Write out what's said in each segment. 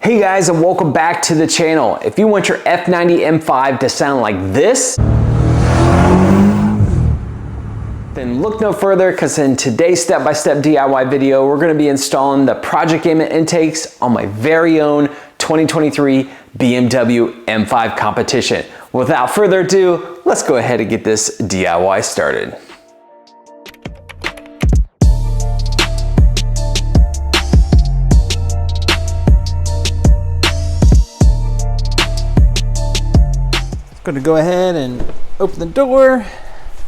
Hey guys, and welcome back to the channel. If you want your F90 M5 to sound like this, then look no further, because in today's step-by-step DIY video, we're going to be installing the Project Aim It intakes on my very own 2023 BMW M5 competition. Without further ado, let's go ahead and get this DIY started. I'm going to go ahead and open the door,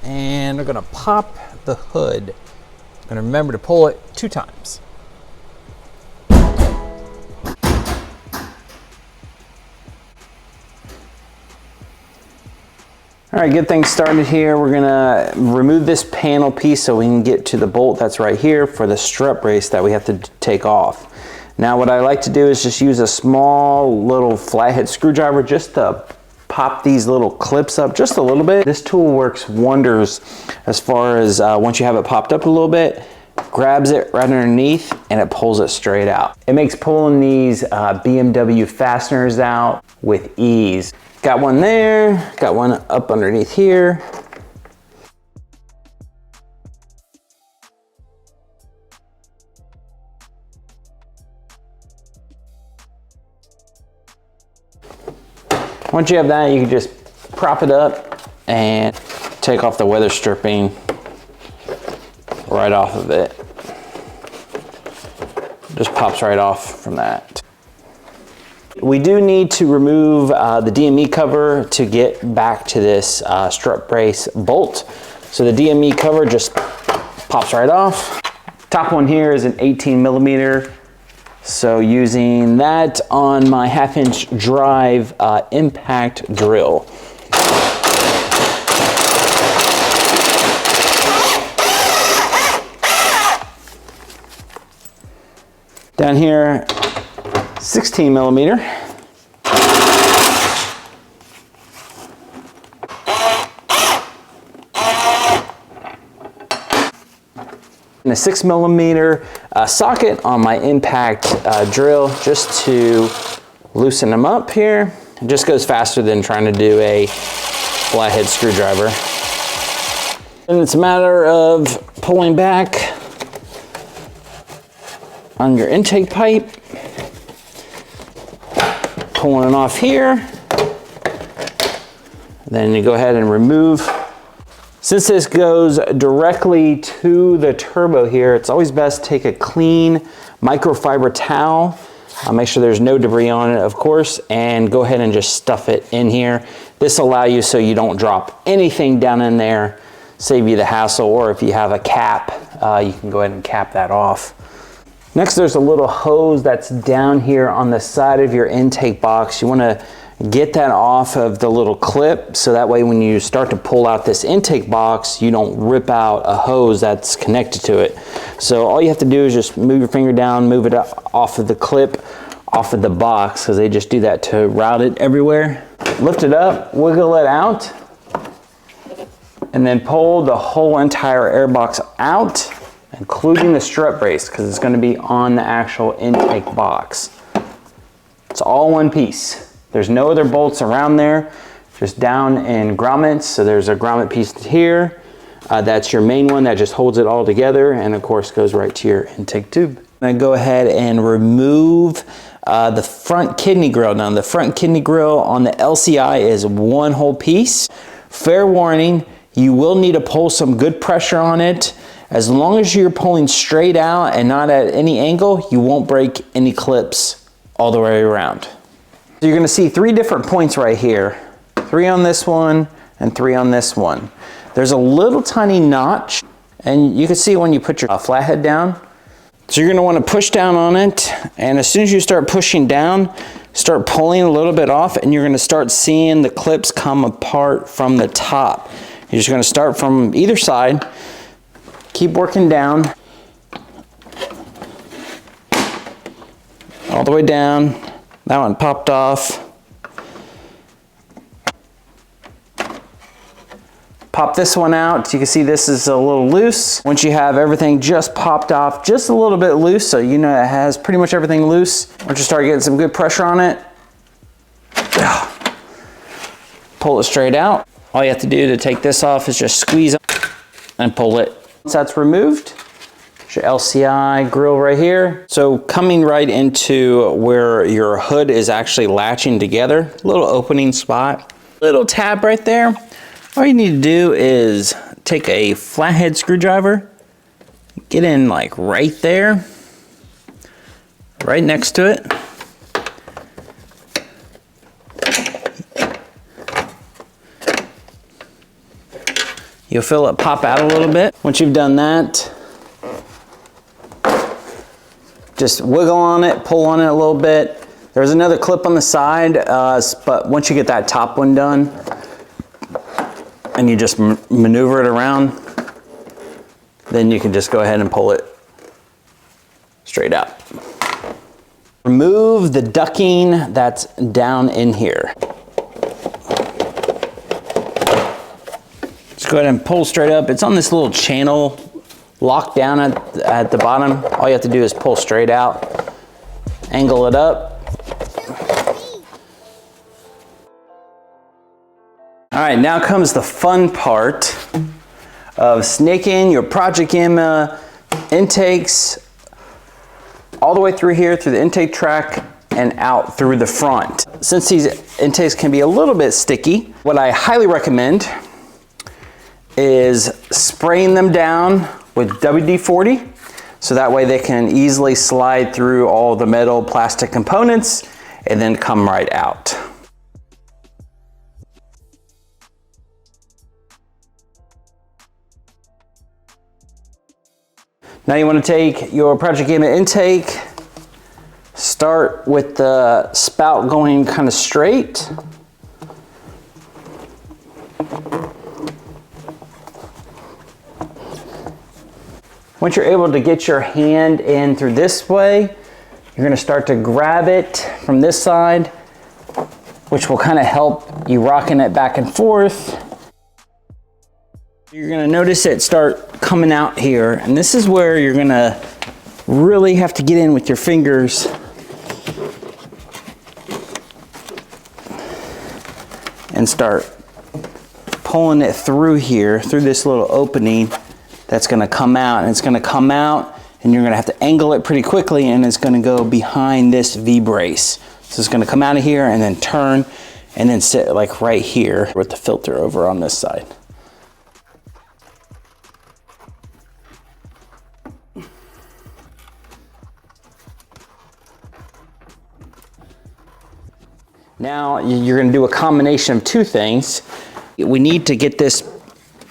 and we're going to pop the hood. I'm going to remember to pull it 2 times. All right, get things started here. We're gonna remove this panel piece so we can get to the bolt that's right here for the strut brace that we have to take off. Now what I like to do is just use a small little flathead screwdriver just to pop these little clips up just a little bit. This tool works wonders as far as once you have it popped up a little bit, grabs it right underneath and it pulls it straight out. It makes pulling these BMW fasteners out with ease. Got one there, got one up underneath here. Once you have that, you can just prop it up and take off the weather stripping right off of it. Just pops right off from that. We do need to remove the DME cover to get back to this strut brace bolt. So the DME cover just pops right off. Top one here is an 18mm. So using that on my 1/2-inch drive impact drill. Down here, 16mm. And a 6mm socket on my impact drill just to loosen them up here. It just goes faster than trying to do a flathead screwdriver. And it's a matter of pulling back on your intake pipe, pulling it off here. Then you go ahead and remove. Since this goes directly to the turbo here, it's always best to take a clean microfiber towel. Make sure there's no debris on it, of course, and go ahead and just stuff it in here. This will allow you so you don't drop anything down in there, save you the hassle, or if you have a cap, you can go ahead and cap that off. Next, there's a little hose that's down here on the side of your intake box. You want to get that off of the little clip so that way when you start to pull out this intake box, you don't rip out a hose that's connected to it. So all you have to do is just move your finger down, move it off of the clip, off of the box, because they just do that to route it everywhere. Lift it up, wiggle it out, and then pull the whole entire air box out, including the strut brace, because it's going to be on the actual intake box. It's all one piece. There's no other bolts around there, just down in grommets. So there's a grommet piece here. That's your main one that just holds it all together, and of course goes right to your intake tube. I'm gonna go ahead and remove the front kidney grill. Now the front kidney grill on the LCI is one whole piece. Fair warning, you will need to pull some good pressure on it. As long as you're pulling straight out and not at any angle, you won't break any clips all the way around. So you're gonna see 3 different points right here. 3 on this one and 3 on this one. There's a little tiny notch, and you can see when you put your flathead down. So you're gonna wanna push down on it, and as soon as you start pushing down, start pulling a little bit off, and you're gonna start seeing the clips come apart from the top. You're just gonna start from either side, keep working down, all the way down. That one popped off. Pop this one out. You can see this is a little loose. Once you have everything just popped off, just a little bit loose, so you know it has pretty much everything loose. Once you start getting some good pressure on it, pull it straight out. All you have to do to take this off is just squeeze and pull it. Once that's removed, your LCI grill right here. So coming right into where your hood is actually latching together, little opening spot, little tab right there. All you need to do is take a flathead screwdriver, get in like right there, right next to it. You'll feel it pop out a little bit. Once you've done that, just wiggle on it, pull on it a little bit. There's another clip on the side, but once you get that top one done, and you just maneuver it around, then you can just go ahead and pull it straight out. Remove the ducting that's down in here. Just go ahead and pull straight up. It's on this little channel locked down at the bottom. All you have to do is pull straight out, angle it up. All right, now comes the fun part of snaking your Project Gamma intakes all the way through here, through the intake track and out through the front. Since these intakes can be a little bit sticky, what I highly recommend is spraying them down with WD-40, so that way they can easily slide through all the metal plastic components and then come right out. Now you want to take your Project Gamma intake, start with the spout going kind of straight. Once you're able to get your hand in through this way, you're going to start to grab it from this side, which will kind of help you rocking it back and forth. You're going to notice it start coming out here, and this is where you're going to really have to get in with your fingers and start pulling it through here, through this little opening that's going to come out, and it's going to come out and you're going to have to angle it pretty quickly, and it's going to go behind this V-brace. So it's going to come out of here and then turn and then sit like right here with the filter over on this side. Now you're going to do a combination of two things. We need to get this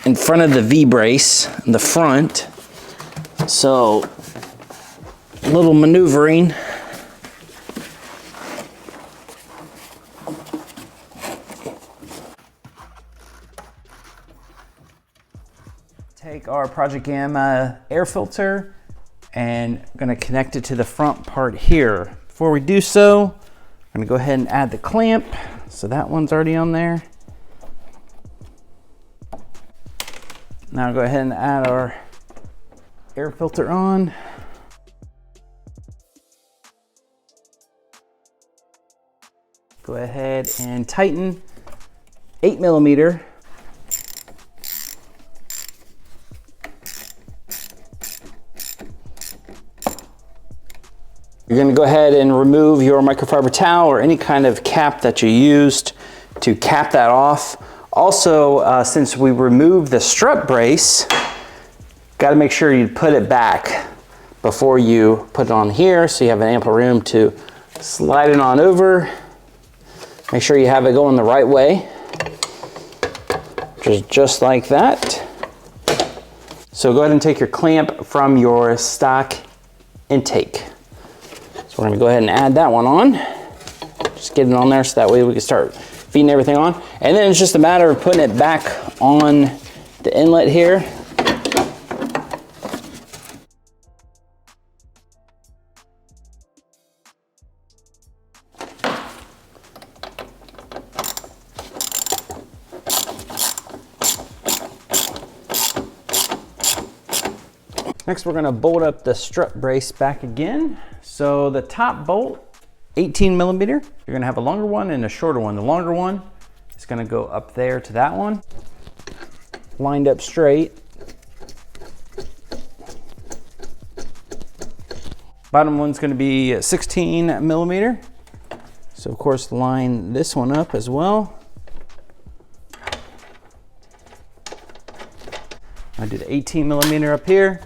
in front of the V-brace in the front. So a little maneuvering. Take our Project Gamma air filter and I'm going to connect it to the front part here. Before we do so, I'm going to go ahead and add the clamp. So that one's already on there. Now go ahead and add our air filter on. Go ahead and tighten 8mm. You're going to go ahead and remove your microfiber towel or any kind of cap that you used to cap that off. Also, since we removed the strut brace, got to make sure you put it back before you put it on here, so you have an ample room to slide it on over. Make sure you have it going the right way, just like that. So go ahead and take your clamp from your stock intake. So we're going to go ahead and add that one on. Just get it on there so that way we can start feeding everything on. And then it's just a matter of putting it back on the inlet here. Next, we're gonna bolt up the strut brace back again. So the top bolt, 18 millimeter. You're gonna have a longer one and a shorter one. The longer one is gonna go up there to that one, lined up straight. Bottom one's gonna be 16 millimeter. So of course, line this one up as well. I did 18 millimeter up here.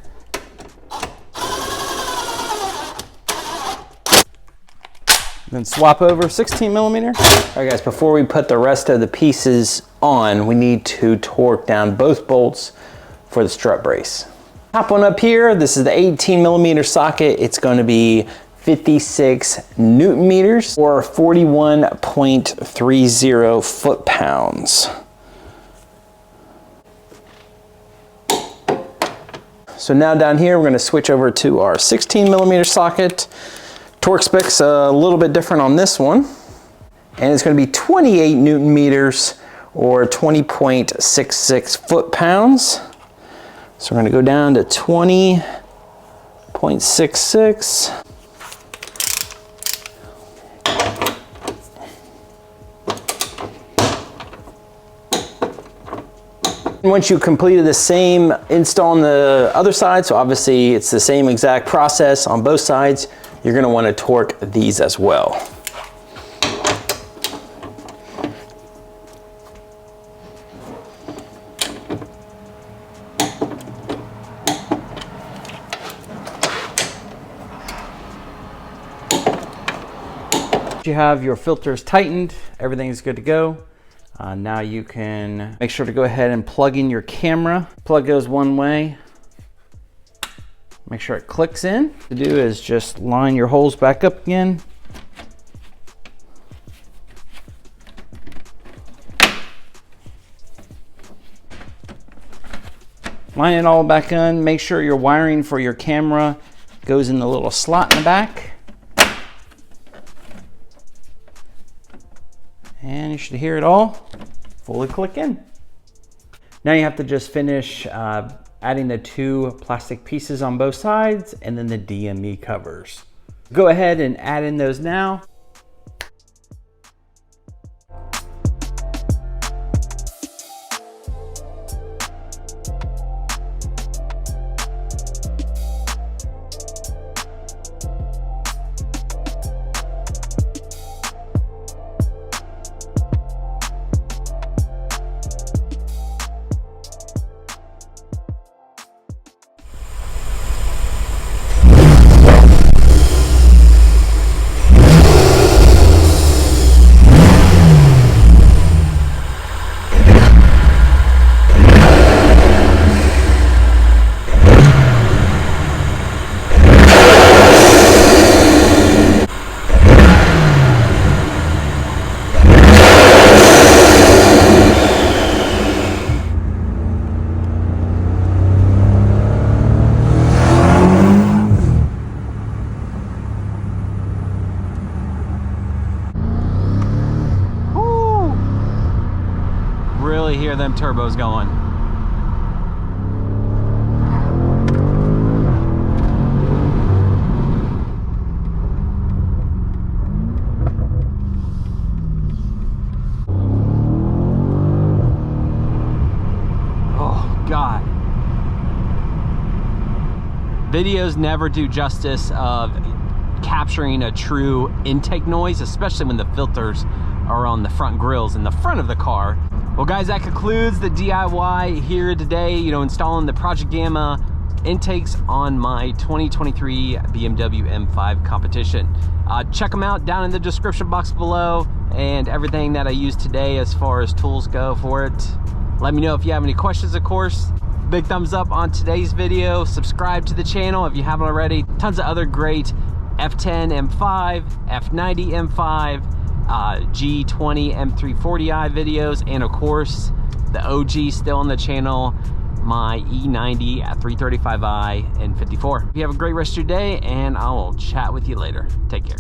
Then swap over 16 millimeter. All right guys, before we put the rest of the pieces on, we need to torque down both bolts for the strut brace. Top one up here, this is the 18 millimeter socket. It's gonna be 56 Newton meters or 41.30 foot-pounds. So now down here, we're gonna switch over to our 16 millimeter socket. Torque spec's a little bit different on this one. And it's gonna be 28 Newton meters or 20.66 foot-pounds. So we're gonna go down to 20.66. Once you completed the same install on the other side, so obviously it's the same exact process on both sides, you're gonna wanna torque these as well. You have your filters tightened, everything's good to go. Now you can make sure to go ahead and plug in your camera. Plug goes one way. Make sure it clicks in. What to do is just line your holes back up again. Line it all back in. Make sure your wiring for your camera goes in the little slot in the back. And you should hear it all fully click in. Now you have to just finish adding the two plastic pieces on both sides and then the DME covers. Go ahead and add in those now. Really hear them turbos going. Oh God. Videos never do justice of capturing a true intake noise, especially when the filters are on the front grills in the front of the car. Well guys, that concludes the DIY here today, installing the Project Gamma intakes on my 2023 BMW M5 competition. Check them out down in the description box below and everything that I used today as far as tools go for it. Let me know if you have any questions, of course. Big thumbs up on today's video. Subscribe to the channel if you haven't already. Tons of other great F10 M5, F90 M5, G20 M340i videos, and of course the OG still on the channel, my E90 at 335i and 54. You have a great rest of your day, and I will chat with you later. Take care.